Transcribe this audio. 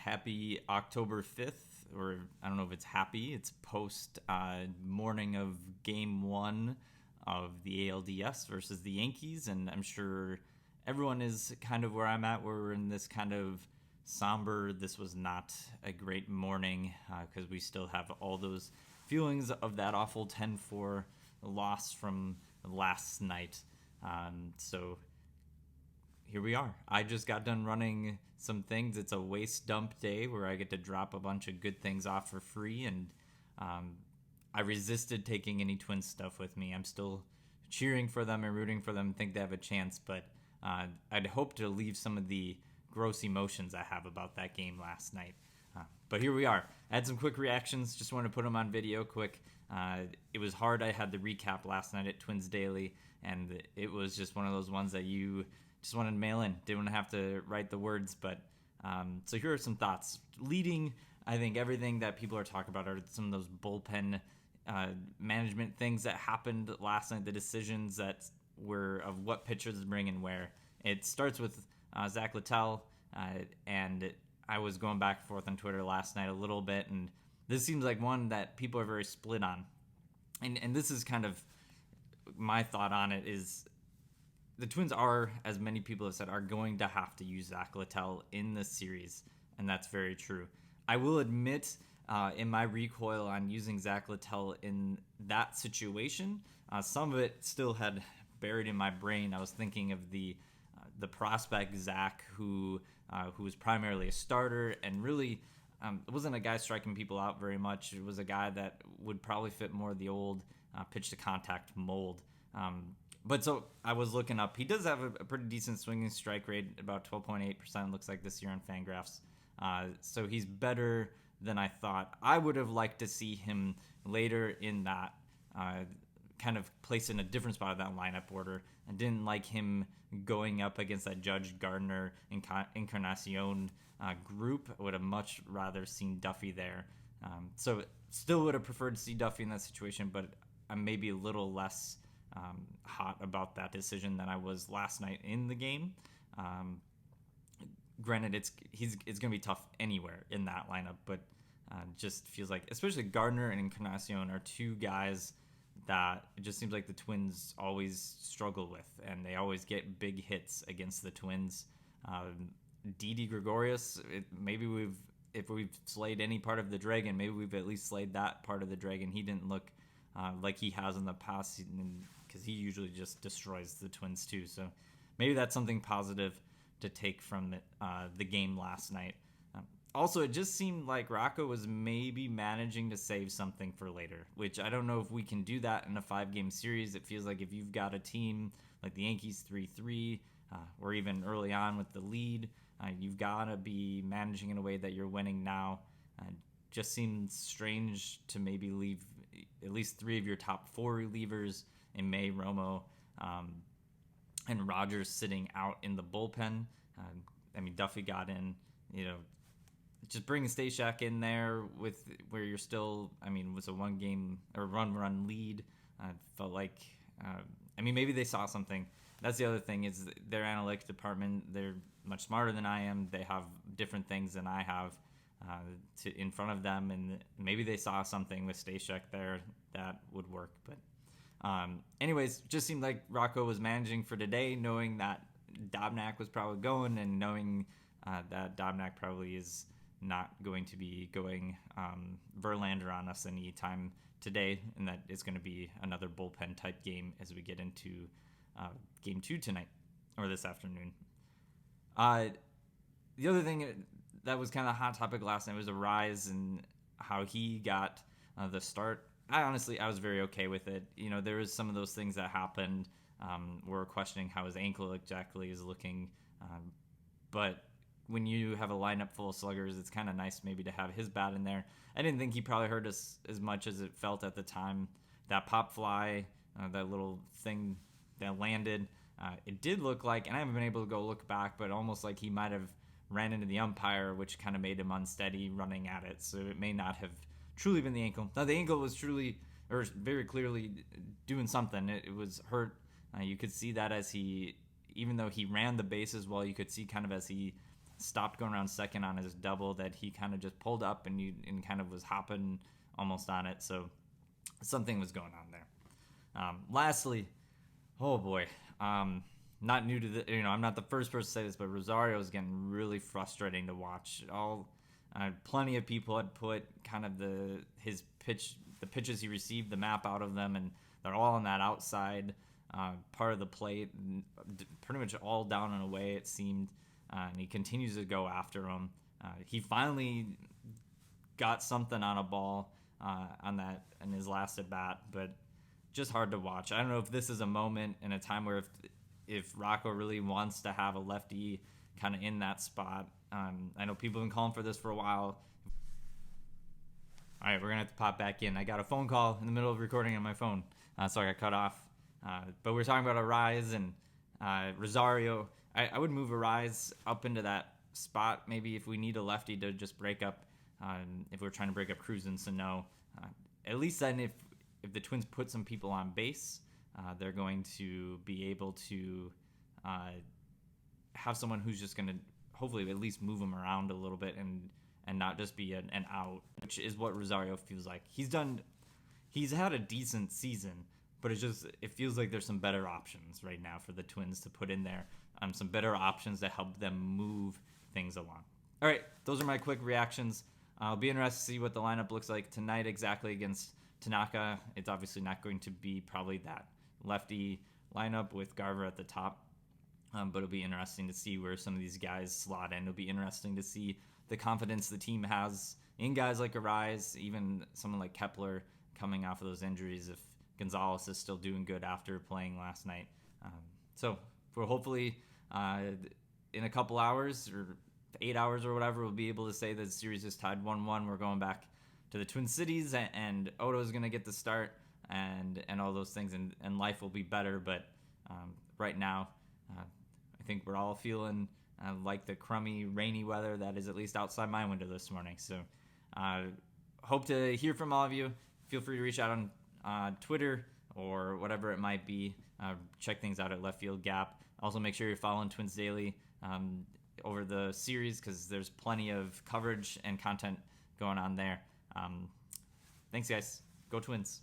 Happy October 5th, or I don't know if it's happy. It's post morning of game one of the ALDS versus the Yankees, and I'm sure everyone is kind of where I'm at, where we're in this kind of somber. This was not a great morning because we still have all those feelings of that awful 10-4 loss from last night. So here we are. I just got done running some things. It's a waste dump day where I get to drop a bunch of good things off for free, and I resisted taking any Twins stuff with me. I'm still cheering for them and rooting for them, think they have a chance, but I'd hope to leave some of the gross emotions I have about that game last night. But here we are. I had some quick reactions. Just wanted to put them on video quick. It was hard. I had the recap last night at Twins Daily, and it was just one of those ones that you just wanted to mail in. Didn't have to write the words, but so here are some thoughts. Leading, I think everything that people are talking about are some of those bullpen management things that happened last night, the decisions that were of what pitchers bring and where. It starts with Zach Littell, and I was going back and forth on Twitter last night a little bit, and this seems like one that people are very split on. And this is kind of my thought on it is the Twins are, as many people have said, are going to have to use Zach Littell in this series, and that's very true. I will admit in my recoil on using Zach Littell in that situation, some of it still had buried in my brain. I was thinking of the prospect Zach, who was primarily a starter and really wasn't a guy striking people out very much. It was a guy that would probably fit more of the old pitch to contact mold. But so I was looking up. He does have a pretty decent swinging strike rate, about 12.8% looks like this year on Fangraphs. So he's better than I thought. I would have liked to see him later in that kind of placed in a different spot of that lineup order. I didn't like him going up against that Judge Gardner Encarnacion group. I would have much rather seen Duffy there. So still would have preferred to see Duffy in that situation, but I'm maybe a little less hot about that decision than I was last night in the game. Granted, it's going to be tough anywhere in that lineup, but just feels like, especially Gardner and Encarnacion are two guys that it just seems like the Twins always struggle with, and they always get big hits against the Twins. Didi Gregorius, if we've slayed any part of the dragon, maybe we've at least slayed that part of the dragon. He didn't look like he has in the past, because he usually just destroys the Twins too. So maybe that's something positive to take from the game last night. Also, it just seemed like Rocco was maybe managing to save something for later, which I don't know if we can do that in a 5-game series. It feels like if you've got a team like the Yankees 3-3, or even early on with the lead, you've got to be managing in a way that you're winning now. Just seems strange to maybe leave at least 3 of your top 4 relievers in May, Romo, and Rogers sitting out in the bullpen. Duffy got in, just bringing Stashak in there with where you're still, was a 1-game or run lead. Felt like, maybe they saw something. That's the other thing is their analytics department. They're much smarter than I am. They have different things than I have in front of them, and maybe they saw something with Stashak there that would work. But anyways, just seemed like Rocco was managing for today, knowing that Dobnak was probably going, and knowing that Dobnak probably is not going to be going Verlander on us anytime today, and that it's going to be another bullpen type game as we get into game 2 tonight, or this afternoon. The other thing that was kind of a hot topic last night was Arraez and how he got the start. I was very okay with it. There was some of those things that happened. We're questioning how his ankle exactly is looking, but when you have a lineup full of sluggers, it's kind of nice maybe to have his bat in there. I didn't think he probably hurt us as much as it felt at the time. That pop fly, that little thing that landed, it did look like, and I haven't been able to go look back, but almost like he might have ran into the umpire, which kind of made him unsteady running at it. So it may not have truly been the ankle. Now, the ankle was truly, or very clearly, doing something. It was hurt. You could see that as even though he ran the bases well, you could see kind of as he stopped going around second on his double that he kind of just pulled up and kind of was hopping almost on it. So something was going on there. Lastly, oh boy, not new to the, I'm not the first person to say this, but Rosario is getting really frustrating to watch. Plenty of people had put kind of the pitches he received, the map out of them, and they're all on that outside part of the plate, pretty much all down and away, it seemed. And he continues to go after them. He finally got something on a ball on that in his last at bat, but just hard to watch. I don't know if this is a moment in a time where if Rocco really wants to have a lefty kind of in that spot. I know people have been calling for this for a while. All right, we're going to have to pop back in. I got a phone call in the middle of recording on my phone, so I got cut off. But we're talking about Arraez and Rosario. I would move Arraez up into that spot, maybe if we need a lefty to just break up, if we're trying to break up Cruz and Sano. At least then if the Twins put some people on base, they're going to be able to have someone who's just going to hopefully at least move them around a little bit and not just be an out, which is what Rosario feels like. He's had a decent season, but it feels like there's some better options right now for the Twins to put in there. Some better options to help them move things along. All right, those are my quick reactions. I'll be interested to see what the lineup looks like tonight exactly against Tanaka. It's obviously not going to be probably that lefty lineup with Garver at the top, but it'll be interesting to see where some of these guys slot in. It'll be interesting to see the confidence the team has in guys like Arraez, even someone like Kepler coming off of those injuries, if Gonzalez is still doing good after playing last night. So we're hopefully in a couple hours or 8 hours or whatever, we'll be able to say that the series is tied 1-1. We're going back to the Twin Cities, and Odo's going to get the start and all those things, and life will be better. But right now, I think we're all feeling like the crummy, rainy weather that is at least outside my window this morning. So hope to hear from all of you. Feel free to reach out on Twitter or whatever it might be. Check things out at Left Field Gap. Also, make sure you're following Twins Daily over the series, because there's plenty of coverage and content going on there. Thanks, guys. Go Twins.